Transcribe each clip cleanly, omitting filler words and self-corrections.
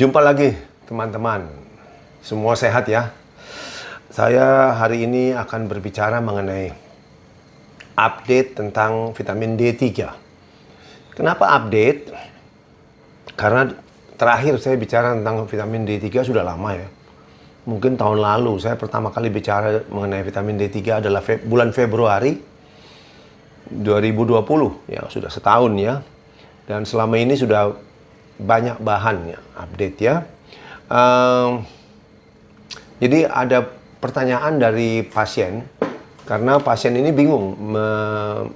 Jumpa lagi teman-teman. Semua sehat ya. Saya hari ini akan berbicara mengenai update tentang vitamin D3. Kenapa update? Karena terakhir saya bicara tentang vitamin D3 sudah lama ya. Mungkin tahun lalu saya pertama kali bicara mengenai vitamin D3 adalah bulan Februari 2020. Ya, sudah setahun ya. Dan selama ini sudah banyak bahan ya, update ya. Jadi ada pertanyaan dari pasien, karena pasien ini bingung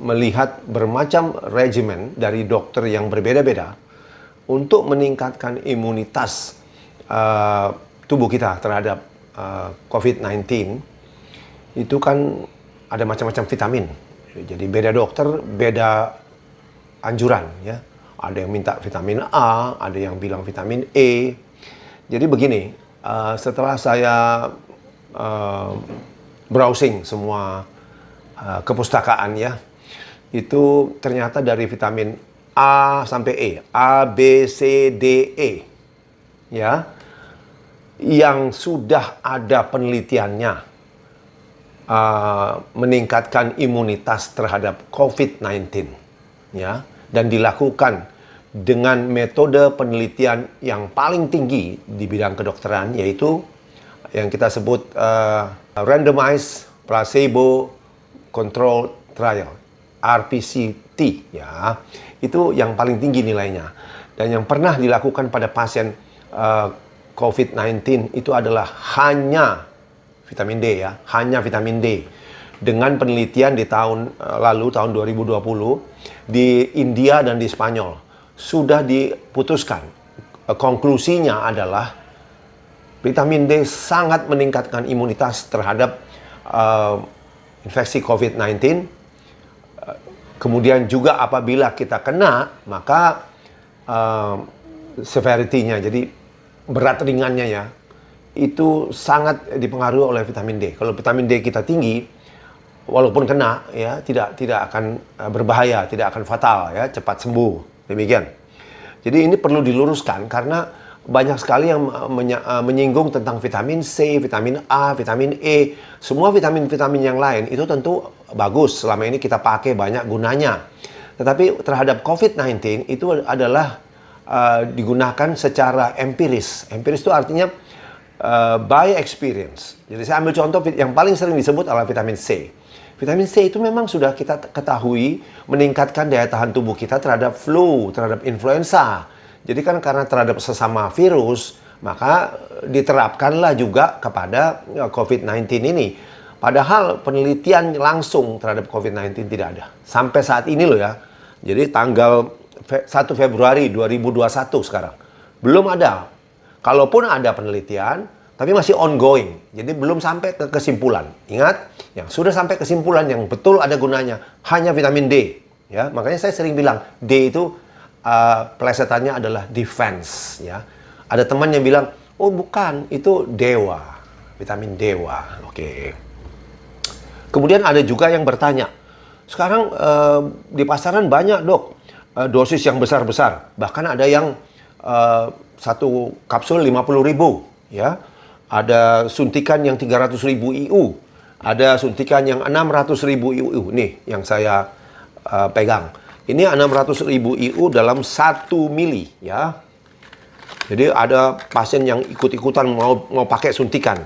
melihat bermacam regimen dari dokter yang berbeda-beda untuk meningkatkan imunitas tubuh kita terhadap COVID-19. Itu kan ada macam-macam vitamin. Jadi beda dokter, beda anjuran ya. Ada yang minta vitamin A, ada yang bilang vitamin E. Jadi begini, setelah saya browsing semua kepustakaan ya, itu ternyata dari vitamin A sampai E, A, B, C, D, E, ya, yang sudah ada penelitiannya meningkatkan imunitas terhadap COVID-19, ya, dan dilakukan dengan metode penelitian yang paling tinggi di bidang kedokteran, yaitu yang kita sebut randomized placebo control trial, RPCT ya. Itu yang paling tinggi nilainya. Dan yang pernah dilakukan pada pasien COVID-19 itu adalah hanya vitamin D ya, hanya vitamin D. Dengan penelitian di tahun lalu, tahun 2020, di India dan di Spanyol, sudah diputuskan. Konklusinya adalah vitamin D sangat meningkatkan imunitas terhadap infeksi COVID-19. Kemudian juga apabila kita kena, maka severity-nya, jadi berat ringannya ya, itu sangat dipengaruhi oleh vitamin D. Kalau vitamin D kita tinggi, walaupun kena ya, tidak akan berbahaya, tidak akan fatal ya, cepat sembuh. Demikian. Jadi ini perlu diluruskan karena banyak sekali yang menyinggung tentang vitamin C, vitamin A, vitamin E. Semua vitamin-vitamin yang lain itu tentu bagus, selama ini kita pakai, banyak gunanya. Tetapi terhadap COVID-19 itu adalah digunakan secara empiris. Empiris itu artinya by experience. Jadi saya ambil contoh yang paling sering disebut adalah vitamin C. Vitamin C itu memang sudah kita ketahui meningkatkan daya tahan tubuh kita terhadap flu, terhadap influenza. Jadi kan karena terhadap sesama virus, maka diterapkanlah juga kepada COVID-19 ini. Padahal penelitian langsung terhadap COVID-19 tidak ada. Sampai saat ini loh ya. Jadi tanggal 1 Februari 2021 sekarang. Belum ada. Kalaupun ada penelitian, tapi masih ongoing. Jadi belum sampai ke kesimpulan. Ingat, yang sudah sampai kesimpulan yang betul ada gunanya hanya vitamin D. Ya, makanya saya sering bilang D itu plesetannya adalah defense. Ya, ada teman yang bilang, oh bukan, itu dewa, vitamin dewa. Oke. Kemudian ada juga yang bertanya, sekarang di pasaran banyak dok, dosis yang besar-besar. Bahkan ada yang satu kapsul 50.000, ya. Ada suntikan yang 300.000 IU, ada suntikan yang 600.000 IU. Nih yang saya pegang. Ini 600.000 IU dalam 1 mili ya. Jadi ada pasien yang ikut-ikutan mau pakai suntikan.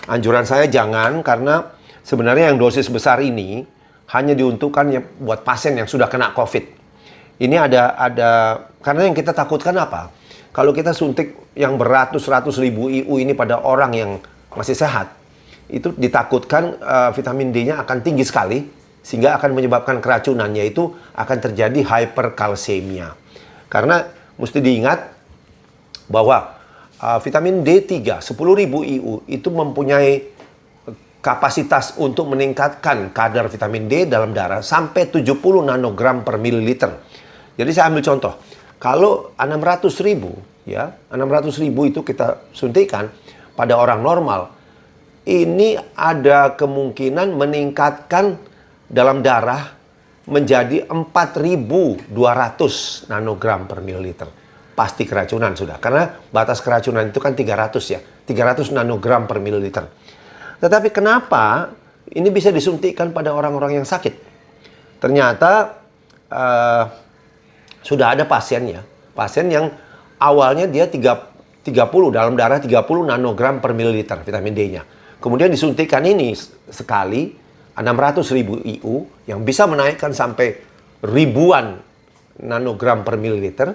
Anjuran saya jangan, karena sebenarnya yang dosis besar ini hanya diuntukkan ya buat pasien yang sudah kena COVID. Ini ada karena yang kita takutkan apa? Kalau kita suntik yang beratus-ratus ribu IU ini pada orang yang masih sehat, itu ditakutkan vitamin D-nya akan tinggi sekali, sehingga akan menyebabkan keracunan, yaitu akan terjadi hyperkalsemia. Karena mesti diingat bahwa vitamin D3 10.000 IU itu mempunyai kapasitas untuk meningkatkan kadar vitamin D dalam darah sampai 70 nanogram per mililiter. Jadi saya ambil contoh. Kalau 600.000 ya, 600.000 itu kita suntikan pada orang normal, ini ada kemungkinan meningkatkan dalam darah menjadi 4.200 nanogram per mililiter. pasti keracunan sudah. Karena batas keracunan itu kan 300 ya, 300 nanogram per mililiter. Tetapi kenapa ini bisa disuntikkan pada orang-orang yang sakit? Ternyata sudah ada pasien yang awalnya dia 30 dalam darah 30 nanogram per mililiter vitamin D-nya. Kemudian disuntikkan ini sekali 600.000 IU yang bisa menaikkan sampai ribuan nanogram per mililiter.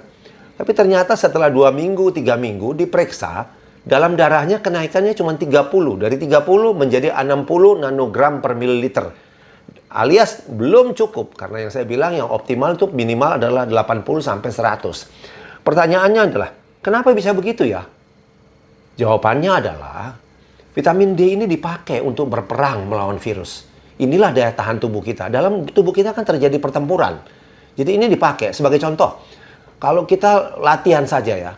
Tapi ternyata setelah 2 minggu, 3 minggu diperiksa, dalam darahnya kenaikannya cuma 30. Dari 30 menjadi 60 nanogram per mililiter. Alias belum cukup, karena yang saya bilang yang optimal itu minimal adalah 80 sampai 100. Pertanyaannya adalah, kenapa bisa begitu ya? Jawabannya adalah, vitamin D ini dipakai untuk berperang melawan virus. Inilah daya tahan tubuh kita. Dalam tubuh kita kan terjadi pertempuran. Jadi ini dipakai sebagai contoh. Kalau kita latihan saja ya,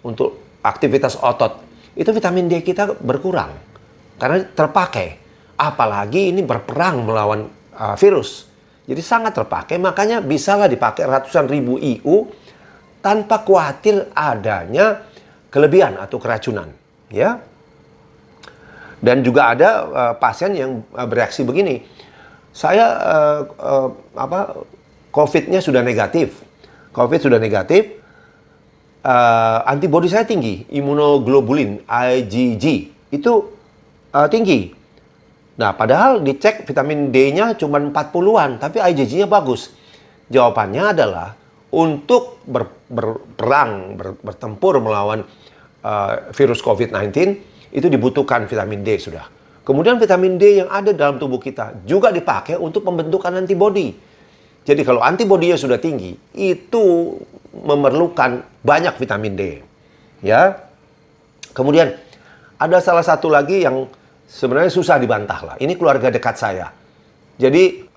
untuk aktivitas otot, itu vitamin D kita berkurang. Karena terpakai. Apalagi ini berperang melawan virus. Jadi sangat terpakai, makanya bisalah dipakai ratusan ribu IU tanpa khawatir adanya kelebihan atau keracunan. Ya. Dan juga ada pasien yang bereaksi begini, saya COVID-nya sudah negatif, antibodi saya tinggi, imunoglobulin IgG itu tinggi. Nah, padahal dicek vitamin D-nya cuma 40-an, tapi IgG-nya bagus. Jawabannya adalah untuk bertempur melawan virus COVID-19 itu dibutuhkan vitamin D sudah. Kemudian vitamin D yang ada dalam tubuh kita juga dipakai untuk pembentukan antibodi. Jadi kalau antibodinya sudah tinggi, itu memerlukan banyak vitamin D. Ya. Kemudian ada salah satu lagi yang sebenarnya susah dibantah lah. Ini keluarga dekat saya. Jadi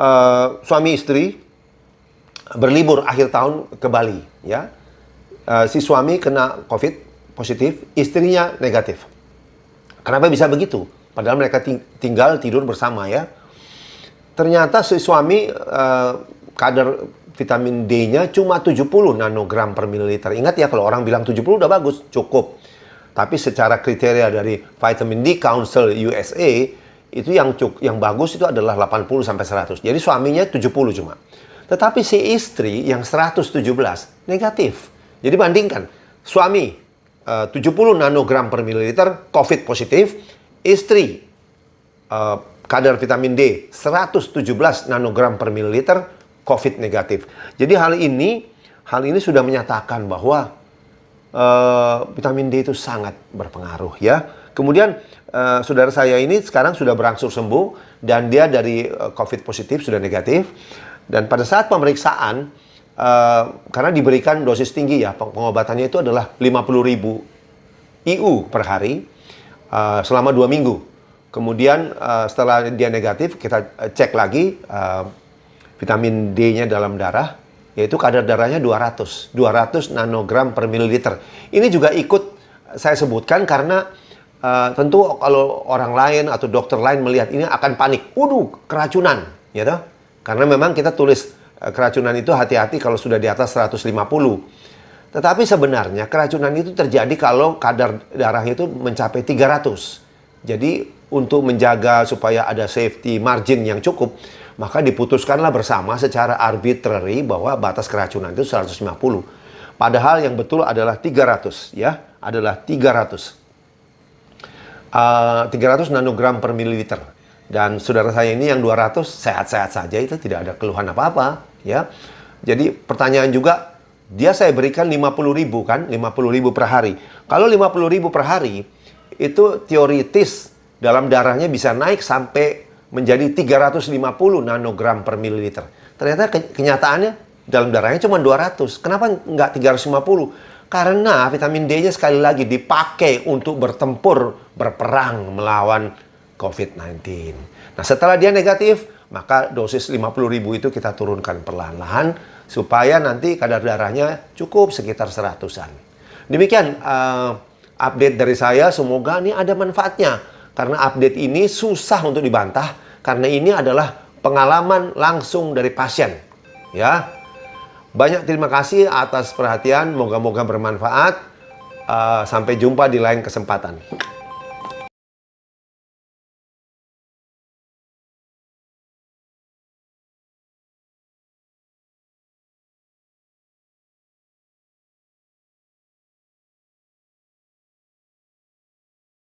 suami istri berlibur akhir tahun ke Bali. Ya. Si suami kena COVID positif, istrinya negatif. Kenapa bisa begitu? Padahal mereka tinggal tidur bersama ya. Ternyata si suami kadar vitamin D-nya cuma 70 nanogram per mililiter. Ingat ya, kalau orang bilang 70 udah bagus, cukup. Tapi secara kriteria dari Vitamin D Council USA, itu yang bagus itu adalah 80 sampai 100. Jadi suaminya 70 cuma. Tetapi si istri yang 117 negatif. Jadi bandingkan, suami 70 nanogram per mililiter COVID positif, istri kadar vitamin D 117 nanogram per mililiter COVID negatif. Jadi hal ini sudah menyatakan bahwa vitamin D itu sangat berpengaruh ya. Kemudian saudara saya ini sekarang sudah berangsur sembuh dan dia dari COVID positif sudah negatif. Dan pada saat pemeriksaan, karena diberikan dosis tinggi ya, pengobatannya itu adalah 50.000 IU per hari selama 2 minggu. Kemudian setelah dia negatif, kita cek lagi vitamin D-nya dalam darah, yaitu kadar darahnya 200 nanogram per mililiter. Ini juga ikut saya sebutkan karena tentu kalau orang lain atau dokter lain melihat ini akan panik. Waduh, keracunan, ya toh? Karena memang kita tulis keracunan itu hati-hati kalau sudah di atas 150. Tetapi sebenarnya keracunan itu terjadi kalau kadar darah itu mencapai 300. Jadi untuk menjaga supaya ada safety margin yang cukup, maka diputuskanlah bersama secara arbitrary bahwa batas keracunan itu 150. Padahal yang betul adalah 300 ya, adalah 300 nanogram per mililiter. Dan saudara saya ini yang 200 sehat-sehat saja, itu tidak ada keluhan apa-apa ya. Jadi pertanyaan juga, dia saya berikan 50.000 kan, 50.000 per hari. Kalau 50.000 per hari itu teoritis dalam darahnya bisa naik sampai menjadi 350 nanogram per mililiter. Ternyata kenyataannya dalam darahnya cuma 200. Kenapa nggak 350? Karena vitamin D-nya sekali lagi dipakai untuk berperang melawan COVID-19. Nah, setelah dia negatif, maka dosis 50.000 itu kita turunkan perlahan-lahan supaya nanti kadar darahnya cukup sekitar 100-an. Demikian update dari saya, semoga ini ada manfaatnya. Karena update ini susah untuk dibantah, karena ini adalah pengalaman langsung dari pasien. Ya, Banyak terima kasih atas perhatian, moga-moga bermanfaat. Sampai jumpa di lain kesempatan.